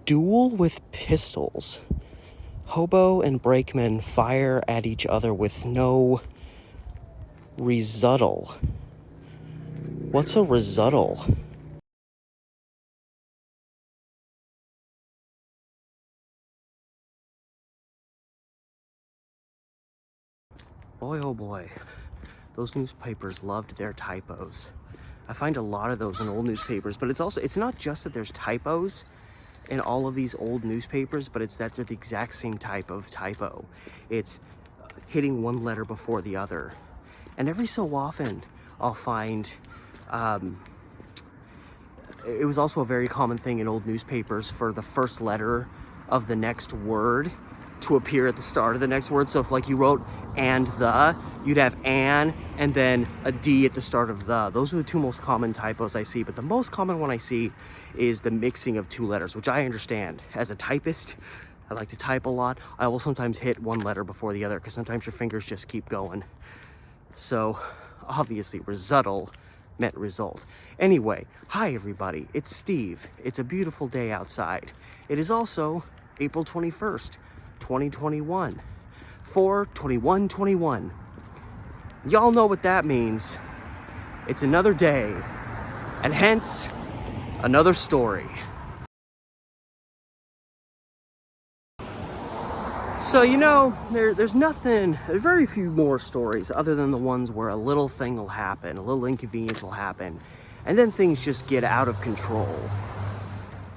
Duel with pistols. Hobo and Brakemen fire at each other with no rebuttal. What's a rebuttal? Boy, oh boy, those newspapers loved their typos. I find a lot of those in old newspapers, but it's not just that there's typos in all of these old newspapers, but it's that they're the exact same type of typo. It's hitting one letter before the other. And every so often, I'll find, it was also a very common thing in old newspapers for the first letter of the next word to appear at the start of the next word. So if like you wrote and the, you'd have an and then a D at the start of the. Those are the two most common typos I see, but the most common one I see is the mixing of two letters, which I understand. As a typist, I like to type a lot. I will sometimes hit one letter before the other because sometimes your fingers just keep going. So obviously rebuttal meant result. Anyway, hi everybody, it's Steve. It's a beautiful day outside. It is also April 21st, 2021, 4/21/21. Y'all know what that means. It's another day, and hence another story. So, you know, there's very few more stories other than the ones where a little thing will happen, a little inconvenience will happen, and then things just get out of control.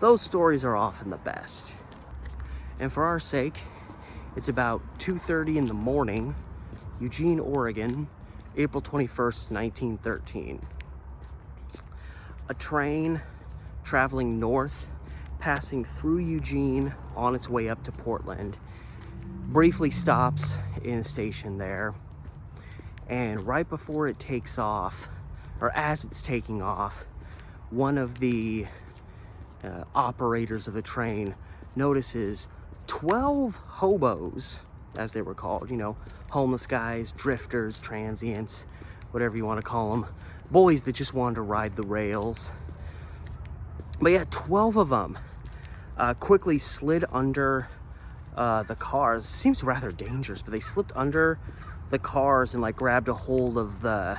Those stories are often the best. And for our sake, it's about 2:30 in the morning, Eugene, Oregon, April 21st, 1913. A train traveling north, passing through Eugene on its way up to Portland, briefly stops in a station there, and right before it takes off, or as it's taking off, one of the operators of the train notices 12 hobos, as they were called, you know, homeless guys, drifters, transients, whatever you want to call them, boys that just wanted to ride the rails. But yeah, 12 of them quickly slid under the cars. Seems rather dangerous, but they slipped under the cars and like grabbed a hold of the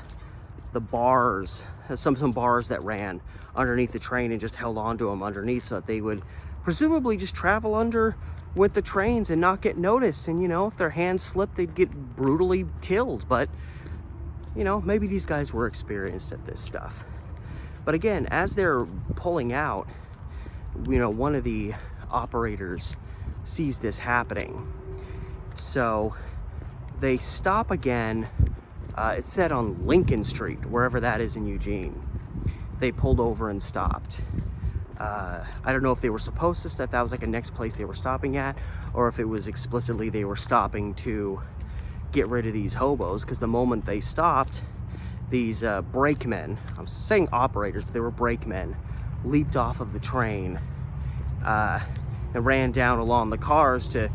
bars, some bars that ran underneath the train, and just held onto them underneath so that they would presumably just travel under with the trains and not get noticed. And you know, if their hands slipped, they'd get brutally killed. But you know, maybe these guys were experienced at this stuff. But again, as they're pulling out, you know, one of the operators sees this happening, so they stop again. It's set on Lincoln Street, wherever that is in Eugene. They pulled over and stopped. I don't know if they were supposed to stop, that was like a next place they were stopping at, or if it was explicitly they were stopping to get rid of these hobos, because the moment they stopped, these brakemen, I'm saying operators, but they were brakemen, leaped off of the train and ran down along the cars to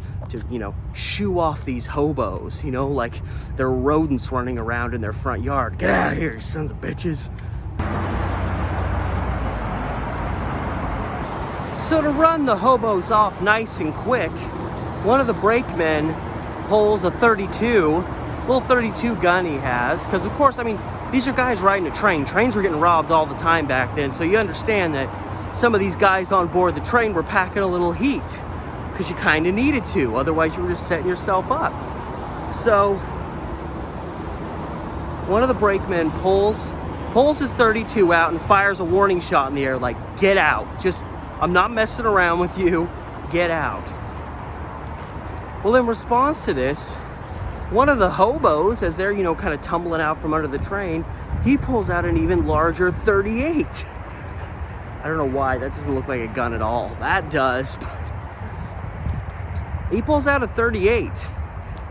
you know, shoo off these hobos, you know, like they're rodents running around in their front yard. Get out of here, you sons of bitches. So to run the hobos off nice and quick, one of the brakemen pulls a little 32 gun he has, because of course, I mean, these are guys riding a train. Trains were getting robbed all the time back then, so you understand that some of these guys on board the train were packing a little heat, because you kind of needed to, otherwise you were just setting yourself up. So one of the brakemen pulls his 32 out and fires a warning shot in the air, like, get out, just, I'm not messing around with you, get out. Well, in response to this, one of the hobos, as they're, you know, kind of tumbling out from under the train, he pulls out an even larger 38. I don't know why, that doesn't look like a gun at all. That does. He pulls out a 38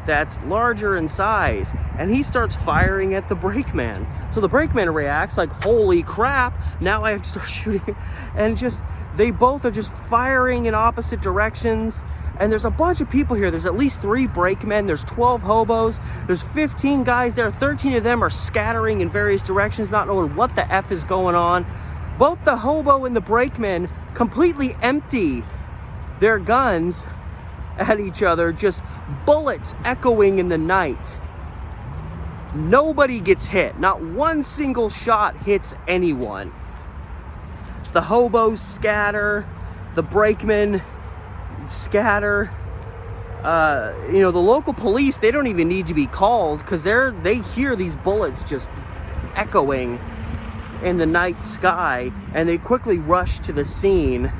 that's larger in size, and he starts firing at the brakeman. So the brakeman reacts like, holy crap, now I have to start shooting. And just, they both are just firing in opposite directions. And there's a bunch of people here. There's at least 3 brakemen. There's 12 hobos. There's 15 guys there. 13 of them are scattering in various directions, not knowing what the F is going on. Both the hobo and the brakeman completely empty their guns at each other, just bullets echoing in the night. Nobody gets hit. Not one single shot hits anyone. The hobos scatter. The brakemen scatter. The local police, they don't even need to be called because they hear these bullets just echoing in the night sky, and they quickly rush to the scene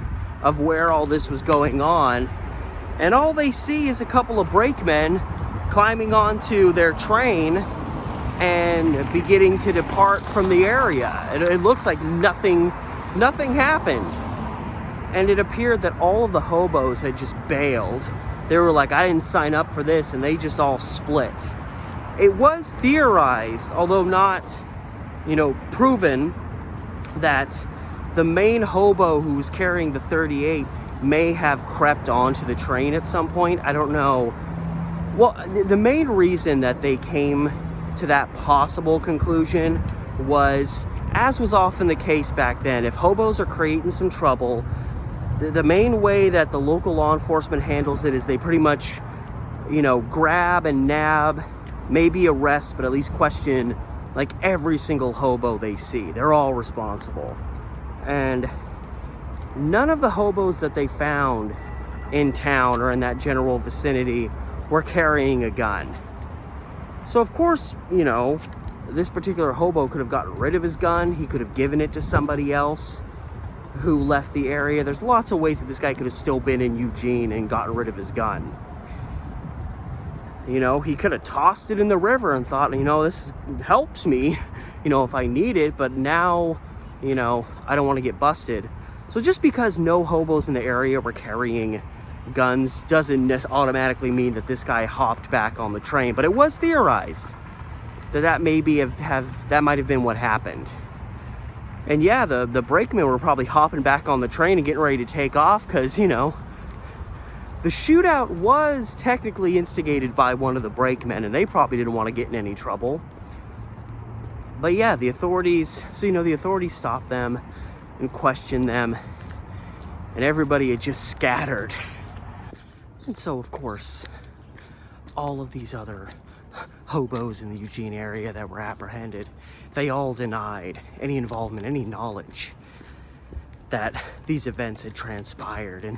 of where all this was going on. And all they see is a couple of brakemen climbing onto their train and beginning to depart from the area. It looks like nothing happened. And it appeared that all of the hobos had just bailed. They were like, I didn't sign up for this, and they just all split. It was theorized, although not, proven, that the main hobo who was carrying the 38 may have crept onto the train at some point. I don't know. Well, the main reason that they came to that possible conclusion was, as was often the case back then, if hobos are creating some trouble, the main way that the local law enforcement handles it is they pretty much, grab and nab, maybe arrest, but at least question, like, every single hobo they see. They're all responsible. And none of the hobos that they found in town or in that general vicinity were carrying a gun. So, of course, this particular hobo could have gotten rid of his gun. He could have given it to somebody else who left the area. There's lots of ways that this guy could have still been in Eugene and gotten rid of his gun. He could have tossed it in the river and thought, this helps me, if I need it, but now, I don't want to get busted. So just because no hobos in the area were carrying guns doesn't automatically mean that this guy hopped back on the train, but it was theorized that that might have been what happened. And yeah, the brakemen were probably hopping back on the train and getting ready to take off because, the shootout was technically instigated by one of the brakemen, and they probably didn't want to get in any trouble. But yeah, the authorities stopped them and questioned them, and everybody had just scattered. And so, of course, all of these other hobos in the Eugene area that were apprehended, they all denied any involvement, any knowledge that these events had transpired. And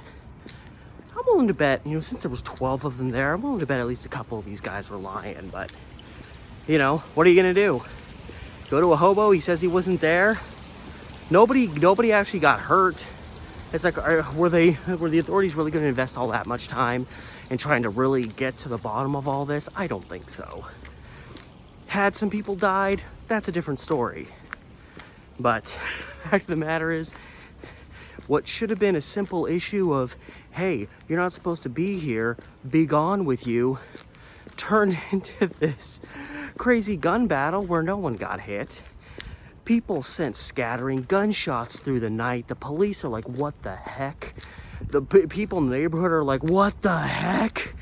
I'm willing to bet, since there was 12 of them there, I'm willing to bet at least a couple of these guys were lying. But, what are you gonna do? Go to a hobo, he says he wasn't there. Nobody actually got hurt. It's like, were the authorities really going to invest all that much time in trying to really get to the bottom of all this? I don't think so. Had some people died, that's a different story. But the fact of the matter is, what should have been a simple issue of, hey, you're not supposed to be here, be gone with you, turned into this crazy gun battle where no one got hit. People sent scattering gunshots through the night. The police are like, what the heck? The people in the neighborhood are like, what the heck?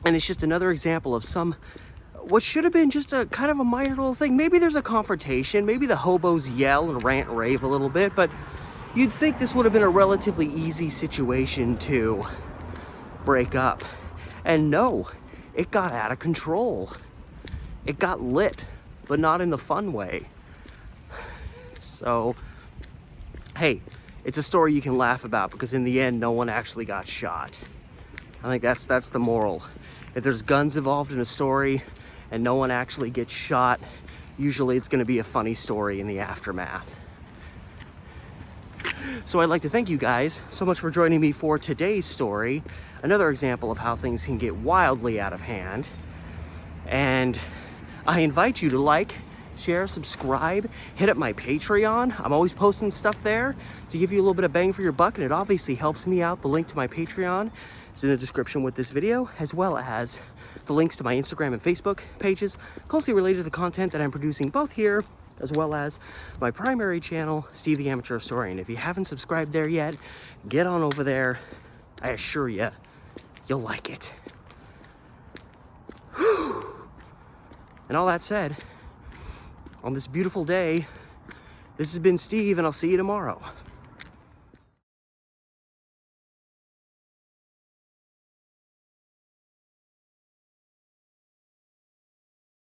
And it's just another example of what should have been just a kind of a minor little thing. Maybe there's a confrontation. Maybe the hobos yell and rant and rave a little bit, but you'd think this would have been a relatively easy situation to break up. And no, it got out of control. It got lit, but not in the fun way. So, hey, it's a story you can laugh about because in the end, no one actually got shot. I think that's the moral. If there's guns involved in a story and no one actually gets shot, usually it's going to be a funny story in the aftermath. So I'd like to thank you guys so much for joining me for today's story. Another example of how things can get wildly out of hand. And I invite you to like, share, subscribe, hit up my Patreon. I'm always posting stuff there to give you a little bit of bang for your buck, and it obviously helps me out. The link to my Patreon is in the description with this video, as well as the links to my Instagram and Facebook pages closely related to the content that I'm producing both here as well as my primary channel, Steve the Amateur Historian. If you haven't subscribed there yet, get on over there. I assure you, you'll like it. And all that said, on this beautiful day, this has been Steve, and I'll see you tomorrow.